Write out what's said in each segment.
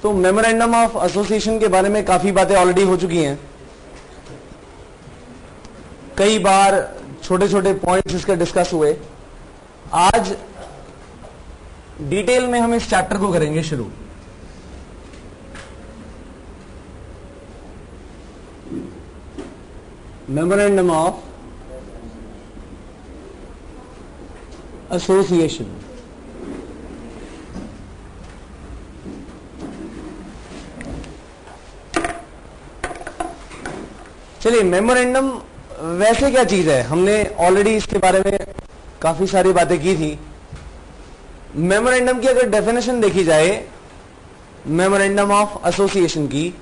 तो memorandum of association के बारे में काफी बातें ऑलरेडी हो चुकी हैं। कई बार छोटे छोटे पॉइंट्स इसके डिस्कस हुए। आज डिटेल में हम इस चैप्टर को करेंगे शुरू। Memorandum of association. चलिए, मेमोरेंडम वैसे क्या चीज है, हमने ऑलरेडी इसके बारे में काफी सारी बातें की थी। मेमोरेंडम की अगर डेफिनेशन देखी जाए मेमोरेंडम ऑफ एसोसिएशन की,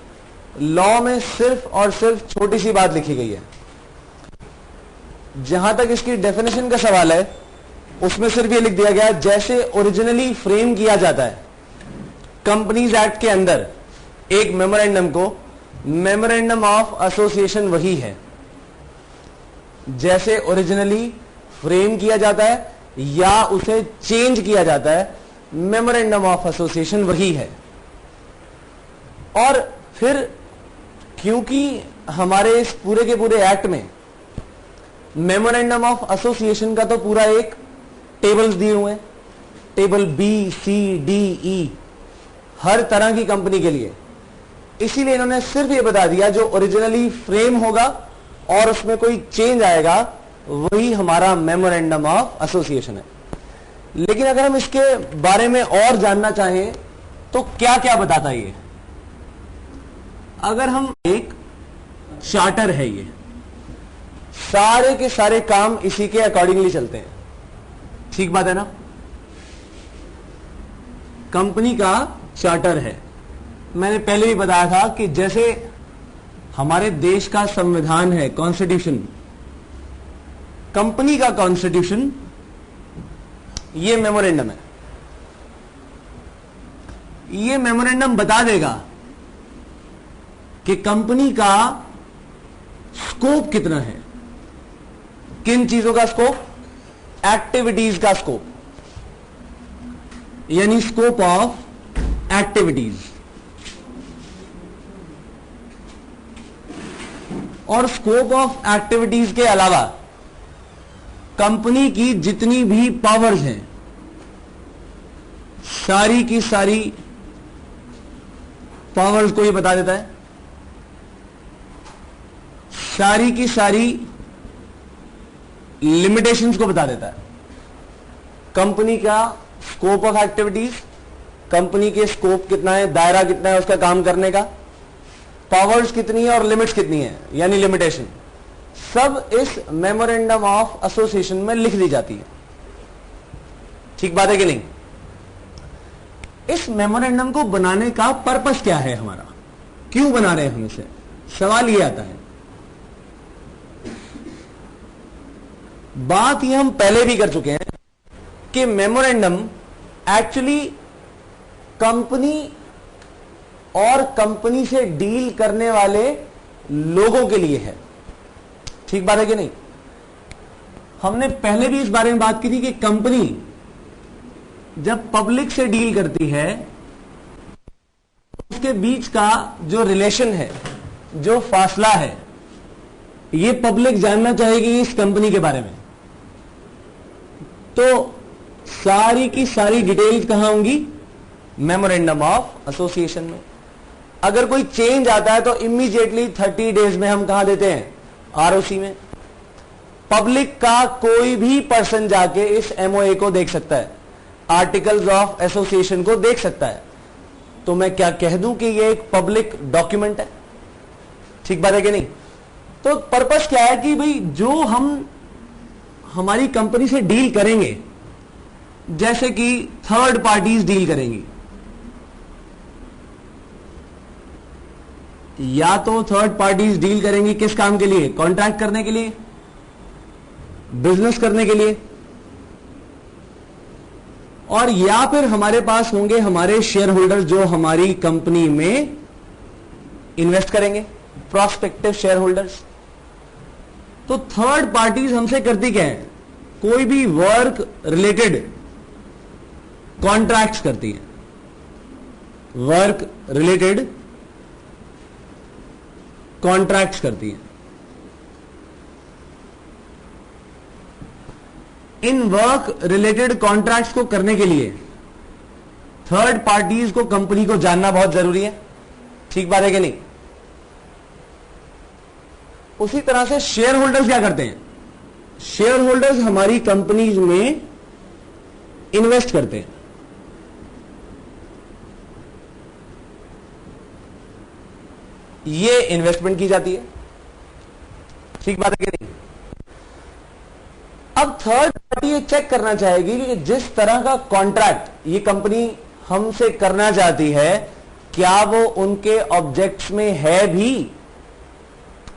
लॉ में सिर्फ और सिर्फ छोटी सी बात लिखी गई है। जहां तक इसकी डेफिनेशन का सवाल है उसमें सिर्फ ये लिख दिया गया जैसे ओरिजिनली फ्रेम किया जाता है कंपनीज एक्ट के अंदर एक मेमोरेंडम को, मेमोरेंडम ऑफ एसोसिएशन वही है। जैसे ओरिजिनली फ्रेम किया जाता है या उसे चेंज किया जाता है, मेमोरेंडम ऑफ एसोसिएशन वही है। और फिर क्योंकि हमारे इस पूरे के पूरे एक्ट में मेमोरेंडम ऑफ एसोसिएशन का तो पूरा एक टेबल्स दिए हुए हैं, table B C D E, हर तरह की कंपनी के लिए। इसीलिए इन्होंने सिर्फ ये बता दिया जो ओरिजिनली फ्रेम होगा और उसमें कोई चेंज आएगा वही हमारा मेमोरेंडम ऑफ एसोसिएशन है। लेकिन अगर हम इसके बारे में और जानना चाहें तो क्या क्या बताता है ये। अगर हम एक चार्टर है, ये सारे के सारे काम इसी के अकॉर्डिंगली चलते हैं, ठीक बात है ना। कंपनी का चार्टर है, मैंने पहले भी बताया था कि जैसे हमारे देश का संविधान है, कॉन्स्टिट्यूशन, कंपनी का कॉन्स्टिट्यूशन ये मेमोरेंडम है। ये मेमोरेंडम बता देगा कि कंपनी का स्कोप कितना है। किन चीजों का स्कोप? एक्टिविटीज का स्कोप, यानी स्कोप ऑफ एक्टिविटीज। और स्कोप ऑफ एक्टिविटीज के अलावा कंपनी की जितनी भी पावर्स हैं, सारी की सारी पावर्स को ये बता देता है। सारी की सारी लिमिटेशंस को बता देता है। कंपनी का स्कोप ऑफ एक्टिविटीज, कंपनी के स्कोप कितना है, दायरा कितना है उसका काम करने का, पावर्स कितनी है और लिमिट्स कितनी है, यानी लिमिटेशन, सब इस मेमोरेंडम ऑफ एसोसिएशन में लिख दी जाती है। ठीक बात है कि नहीं। इस मेमोरेंडम को बनाने का पर्पस क्या है हमारा, क्यों बना रहे हैं हम इसे, सवाल ये आता है। बात ये हम पहले भी कर चुके हैं कि मेमोरेंडम एक्चुअली कंपनी और कंपनी से डील करने वाले लोगों के लिए है। ठीक बात है कि नहीं। हमने पहले भी इस बारे में बात की थी कि कंपनी जब पब्लिक से डील करती है उसके बीच का जो रिलेशन है, जो फासला है, ये पब्लिक जानना चाहेगी इस कंपनी के बारे में। तो सारी की सारी डिटेल्स कहां होंगी? मेमोरेंडम ऑफ एसोसिएशन में। अगर कोई चेंज आता है तो इमीडिएटली 30 डेज में हम कहां देते हैं? आरओसी में। पब्लिक का कोई भी पर्सन जाके इस एमओए को देख सकता है, आर्टिकल्स ऑफ एसोसिएशन को देख सकता है। तो मैं क्या कह दूं कि ये एक पब्लिक डॉक्यूमेंट है। ठीक बात है कि नहीं। तो पर्पस क्या है कि भाई जो हम हमारी कंपनी से डील करेंगे, जैसे कि थर्ड पार्टीज डील करेंगी, या तो थर्ड पार्टीज डील करेंगी किस काम के लिए? कॉन्ट्रैक्ट करने के लिए, बिजनेस करने के लिए, और या फिर हमारे पास होंगे हमारे शेयर होल्डर्स जो हमारी कंपनी में इन्वेस्ट करेंगे, प्रोस्पेक्टिव शेयर होल्डर्स। तो थर्ड पार्टीज हमसे करती क्या है? कोई भी वर्क रिलेटेड कॉन्ट्रैक्ट्स करती हैं। वर्क रिलेटेड कॉन्ट्रैक्ट्स करती हैं। इन वर्क रिलेटेड कॉन्ट्रैक्ट्स को करने के लिए थर्ड पार्टीज को, कंपनी को जानना बहुत जरूरी है। ठीक बात है कि नहीं? उसी तरह से शेयर होल्डर्स क्या करते हैं? शेयर होल्डर्स हमारी कंपनीज में इन्वेस्ट करते हैं। ये इन्वेस्टमेंट की जाती है। ठीक बात है कि नहीं? अब थर्ड पार्टी ये चेक करना चाहेगी कि जिस तरह का कॉन्ट्रैक्ट ये कंपनी हमसे करना चाहती है, क्या वो उनके ऑब्जेक्ट्स में है भी।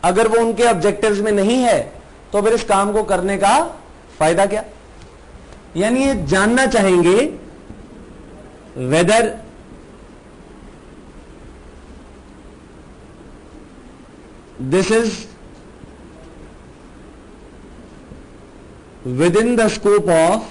अगर वो उनके ऑब्जेक्टिव्स में नहीं है तो फिर इस काम को करने का फायदा क्या? यानी ये जानना चाहेंगे whether this is within the scope of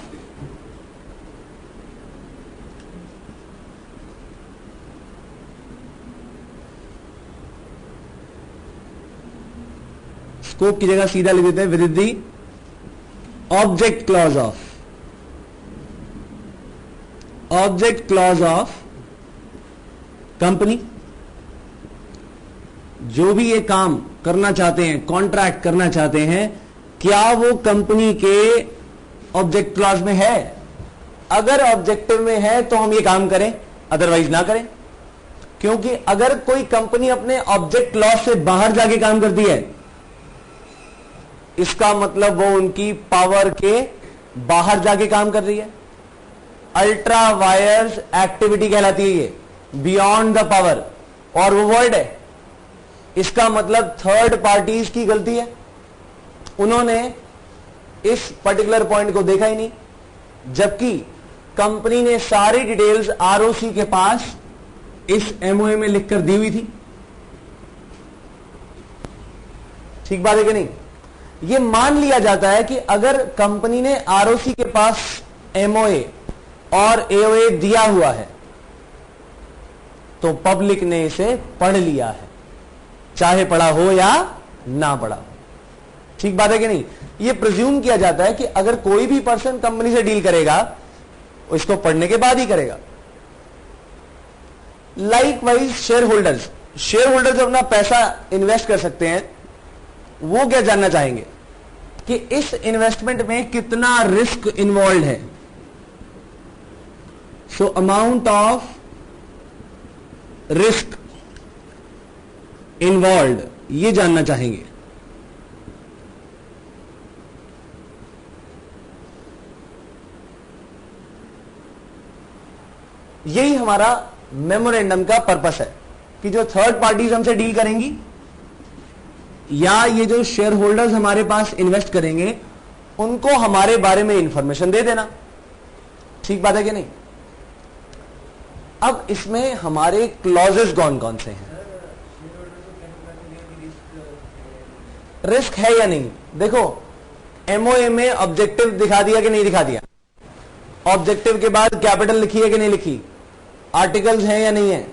scope की जगह सीधा लिख देते हैं with the object clause of company. जो भी ये काम करना चाहते हैं, कॉन्ट्रैक्ट करना चाहते हैं, क्या वो कंपनी के ऑब्जेक्ट क्लॉज में है? अगर ऑब्जेक्टिव में है तो हम ये काम करें, अदरवाइज ना करें। क्योंकि अगर कोई कंपनी अपने ऑब्जेक्ट क्लॉज से बाहर जाके काम करती है, इसका मतलब वो उनकी पावर के बाहर जाके काम कर रही है। अल्ट्रा वायर्स एक्टिविटी कहलाती है ये, बियॉन्ड द पावर, और वो वर्ड है। इसका मतलब थर्ड पार्टीज की गलती है, उन्होंने इस पर्टिकुलर पॉइंट को देखा ही नहीं, जबकि कंपनी ने सारी डिटेल्स आरओसी के पास इस एमओए में लिखकर दी हुई थी। ठीक बात है कि नहीं? यह मान लिया जाता है कि अगर कंपनी ने आरओसी के पास एमओए और एओए दिया हुआ है तो पब्लिक ने इसे पढ़ लिया है, चाहे पढ़ा हो या ना पढ़ा हो। ठीक बात है कि नहीं? यह प्रिज्यूम किया जाता है कि अगर कोई भी पर्सन कंपनी से डील करेगा, इसको पढ़ने के बाद ही करेगा। लाइकवाइज शेयर होल्डर्स अपना पैसा इन्वेस्ट कर सकते हैं। वो क्या जानना चाहेंगे कि इस इन्वेस्टमेंट में कितना रिस्क इन्वॉल्व है। So amount of risk involve, ये जानना चाहेंगे। यही हमारा मेमोरेंडम का पर्पस है कि जो थर्ड पार्टीज हमसे डील करेंगी या ये जो शेयर होल्डर्स हमारे पास इन्वेस्ट करेंगे, उनको हमारे बारे में इंफॉर्मेशन दे देना। ठीक बात है कि नहीं? अब इसमें हमारे क्लॉजेस कौन कौन से हैं? रिस्क है या नहीं? देखो, एमओए में ऑब्जेक्टिव दिखा दिया कि नहीं दिखा दिया? ऑब्जेक्टिव के बाद कैपिटल लिखी है कि नहीं लिखी? आर्टिकल्स हैं या नहीं है?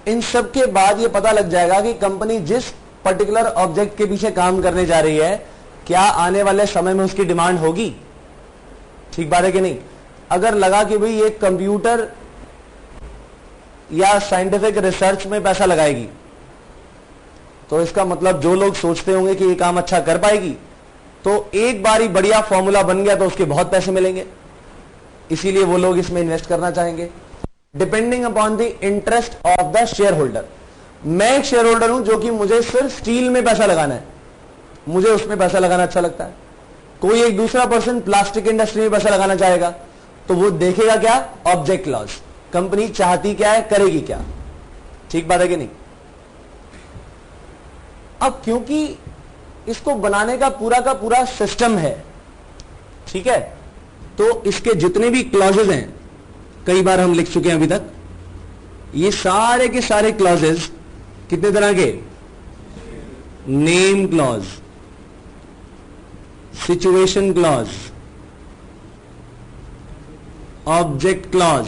इन सब के बाद यह पता लग जाएगा कि कंपनी जिस पर्टिकुलर ऑब्जेक्ट के पीछे काम करने जा रही है, क्या आने वाले समय में उसकी डिमांड होगी। ठीक बात है कि नहीं? अगर लगा कि भाई ये कंप्यूटर या साइंटिफिक रिसर्च में पैसा लगाएगी, तो इसका मतलब जो लोग सोचते होंगे कि ये काम अच्छा कर पाएगी, तो एक बार ही बढ़िया फॉर्मूला बन गया तो उसके बहुत पैसे मिलेंगे, इसीलिए वो लोग इसमें इन्वेस्ट करना चाहेंगे। Depending upon the interest of the share holder. मैं एक शेयर होल्डर हूं जो कि मुझे सिर्फ स्टील में पैसा लगाना है, मुझे उसमें पैसा लगाना अच्छा लगता है। कोई एक दूसरा पर्सन प्लास्टिक इंडस्ट्री में पैसा लगाना चाहेगा, तो वो देखेगा क्या? ऑब्जेक्ट क्लॉज, कंपनी चाहती क्या है, करेगी क्या। ठीक बात है कि नहीं? अब क्योंकि इसको बनाने का पूरा सिस्टम है, ठीक है, तो इसके जितने भी क्लॉजेज हैं, कई बार हम लिख चुके हैं अभी तक, ये सारे के सारे क्लॉजेज कितने तरह के? Name clause, situation clause, object clause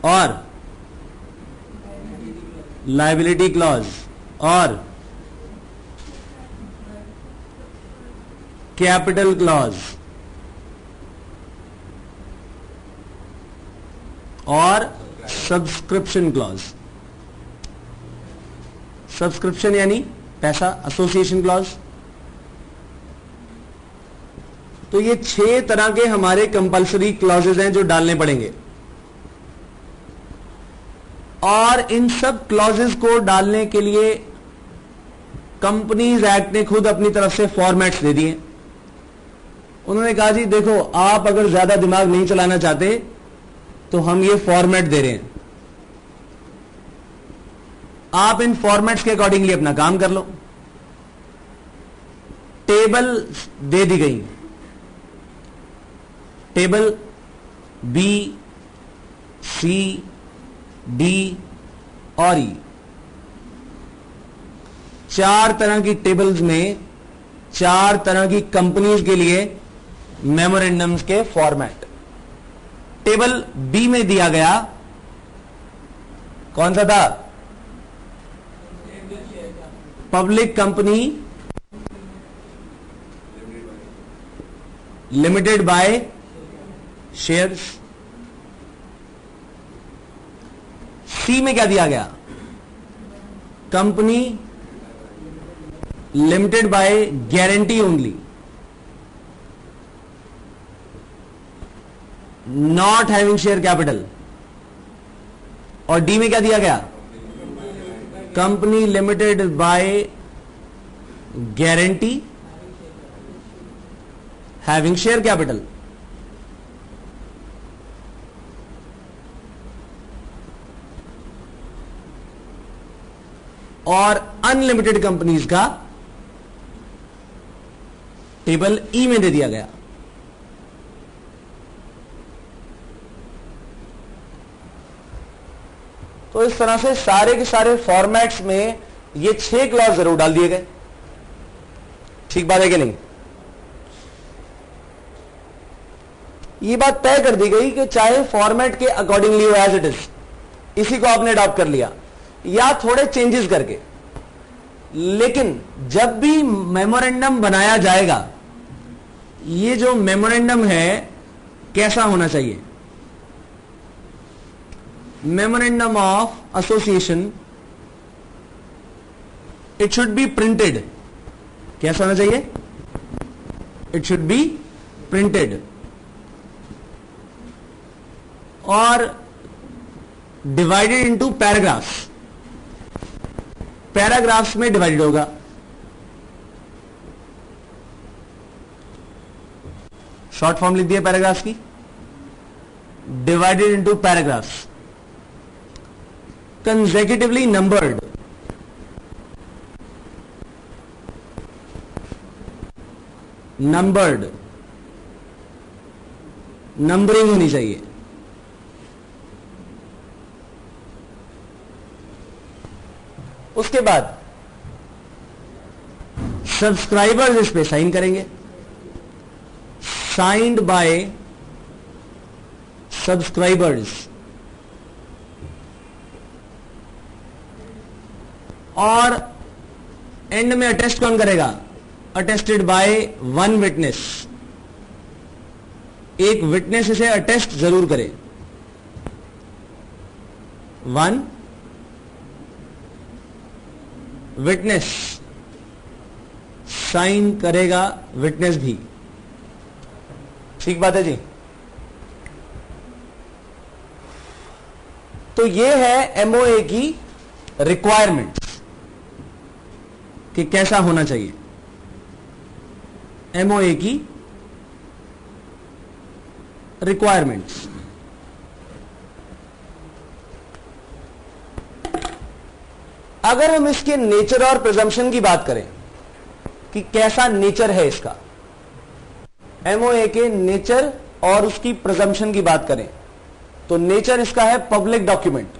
और लायबिलिटी क्लॉज और कैपिटल क्लॉज और सब्सक्रिप्शन क्लॉज। सब्सक्रिप्शन यानी पैसा, एसोसिएशन क्लॉज। तो ये 6 तरह के हमारे कंपल्सरी क्लॉजेज हैं जो डालने पड़ेंगे, और इन सब क्लॉजेज को डालने के लिए कंपनीज एक्ट ने खुद अपनी तरफ से फॉर्मेट्स दे दिए। उन्होंने कहा जी देखो, आप अगर ज्यादा दिमाग नहीं चलाना चाहते तो हम ये फॉर्मेट दे रहे हैं, आप इन फॉर्मेट्स के अकॉर्डिंगली अपना काम कर लो। टेबल दे दी गई, टेबल बी, सी, डी और ई, 4 तरह की टेबल्स में 4 तरह की कंपनीज के लिए मेमोरेंडम्स के फॉर्मेट। टेबल बी में दिया गया कौन सा था? Public company limited by shares. C में क्या दिया गया? Company limited by guarantee only, not having share capital. और डी में क्या दिया गया? Company limited by guarantee having share capital. और अनलिमिटेड कंपनीज का टेबल ई में दे दिया गया। तो इस तरह से सारे के सारे फॉर्मेट्स में ये 6 क्लॉज जरूर डाल दिए गए। ठीक बात है कि नहीं? ये बात तय कर दी गई कि चाहे फॉर्मेट के अकॉर्डिंगली हो एज इट इज, इसी को आपने अडॉप्ट कर लिया या थोड़े चेंजेस करके, लेकिन जब भी मेमोरेंडम बनाया जाएगा, ये जो मेमोरेंडम है कैसा होना चाहिए? Memorandum of association, it should be printed. कैसा होना चाहिए? इट शुड बी प्रिंटेड और डिवाइडेड इनटू पैराग्राफ्स। पैराग्राफ्स में डिवाइडेड होगा। शॉर्ट फॉर्म लिख दिया पैराग्राफ्स की, divided into paragraphs, consecutively numbered, numbering होनी चाहिए। उसके बाद सब्सक्राइबर्स इस पे साइन करेंगे, साइंड बाय सब्सक्राइबर्स। और एंड में अटेस्ट कौन करेगा? Attested by one witness. एक विटनेस इसे अटेस्ट जरूर करे। वन विटनेस साइन करेगा, विटनेस भी। ठीक बात है जी? तो ये है एमओए की रिक्वायरमेंट्स कि कैसा होना चाहिए। एमओए की रिक्वायरमेंट्स। अगर हम इसके नेचर और प्रिजम्पशन की बात करें कि कैसा नेचर है इसका, एमओए के नेचर और उसकी प्रिजम्पशन की बात करें तो नेचर इसका है पब्लिक डॉक्यूमेंट।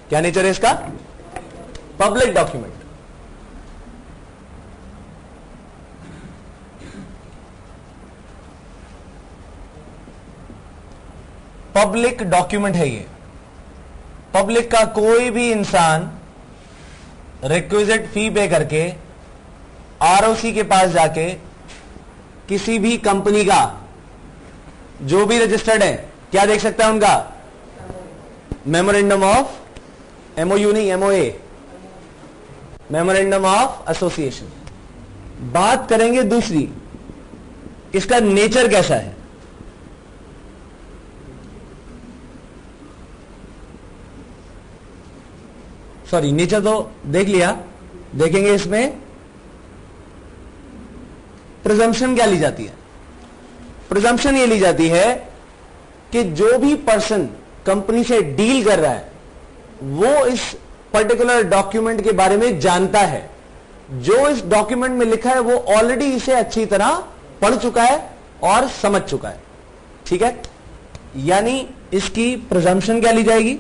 क्या नेचर है इसका? Public document. पब्लिक डॉक्यूमेंट है ये। पब्लिक का कोई भी इंसान रिक्विजिट फी पे करके आरओसी के पास जाके किसी भी कंपनी का जो भी रजिस्टर्ड है क्या देख सकता है? उनका मेमोरेंडम ऑफ, एमओयू नहीं, एमओए, मेमोरेंडम ऑफ एसोसिएशन। बात करेंगे दूसरी, इसका नेचर कैसा है। सॉरी, नेचर तो देख लिया, देखेंगे इसमें प्रिजम्पशन क्या ली जाती है। प्रिजम्पशन ये ली जाती है कि जो भी पर्सन कंपनी से डील कर रहा है वो इस पर्टिकुलर डॉक्यूमेंट के बारे में जानता है। जो इस डॉक्यूमेंट में लिखा है वो ऑलरेडी इसे अच्छी तरह पढ़ चुका है और समझ चुका है। ठीक है, यानी इसकी प्रिजम्पशन क्या ली जाएगी?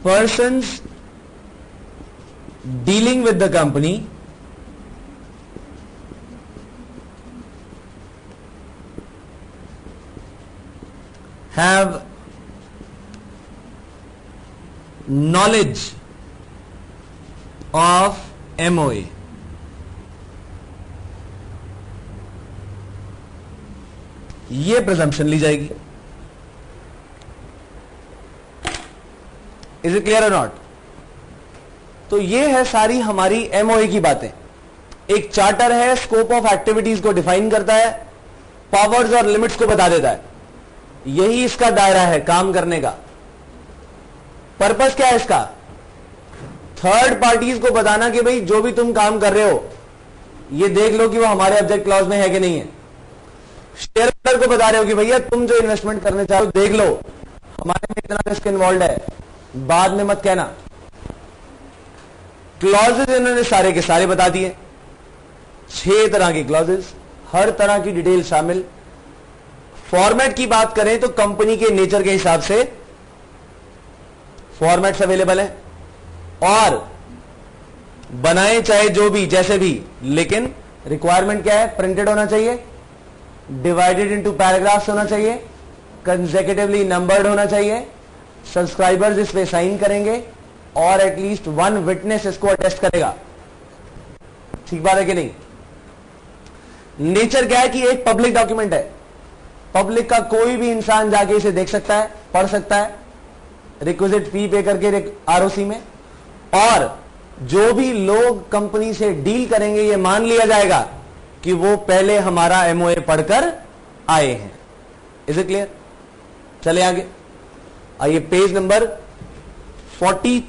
Persons dealing with the company have knowledge of MOA। ये प्रिजम्पशन ली जाएगी। इज इट क्लियर और नॉट? तो ये है सारी हमारी MOA की बातें। एक चार्टर है, स्कोप ऑफ एक्टिविटीज को डिफाइन करता है, पावर्स और लिमिट्स को बता देता है। यही इसका दायरा है काम करने का। पर्पस क्या है इसका? थर्ड पार्टीज को बताना कि भाई जो भी तुम काम कर रहे हो ये देख लो कि वो हमारे ऑब्जेक्ट क्लॉज में है कि नहीं है। शेयर होल्डर को बता रहे हो कि भैया तुम जो इन्वेस्टमेंट करने चाहो देख लो हमारे में इतना रिस्क इन्वॉल्व है, बाद में मत कहना। क्लॉजेज इन्होंने सारे के सारे बता दिए, 6 तरह की क्लॉजेज, हर तरह की डिटेल शामिल। फॉर्मेट की बात करें तो कंपनी के नेचर के हिसाब से फॉर्मेट्स अवेलेबल हैं और बनाए चाहे जो भी जैसे भी, लेकिन रिक्वायरमेंट क्या है? प्रिंटेड होना चाहिए, डिवाइडेड इनटू पैराग्राफ्स होना चाहिए, कंसेक्यूटिवली नंबर्ड होना चाहिए, सब्सक्राइबर्स इस पे साइन करेंगे और एटलीस्ट 1 विटनेस इसको अटेस्ट करेगा। ठीक बात है कि नहीं? नेचर क्या है कि एक पब्लिक डॉक्यूमेंट है, पब्लिक का कोई भी इंसान जाके इसे देख सकता है, पढ़ सकता है, रिक्विजिट फी पे करके आरओसी में। और जो भी लोग कंपनी से डील करेंगे ये मान लिया जाएगा कि वो पहले हमारा एमओए पढ़कर आए हैं। Is it clear? चले आगे, आइए पेज नंबर 40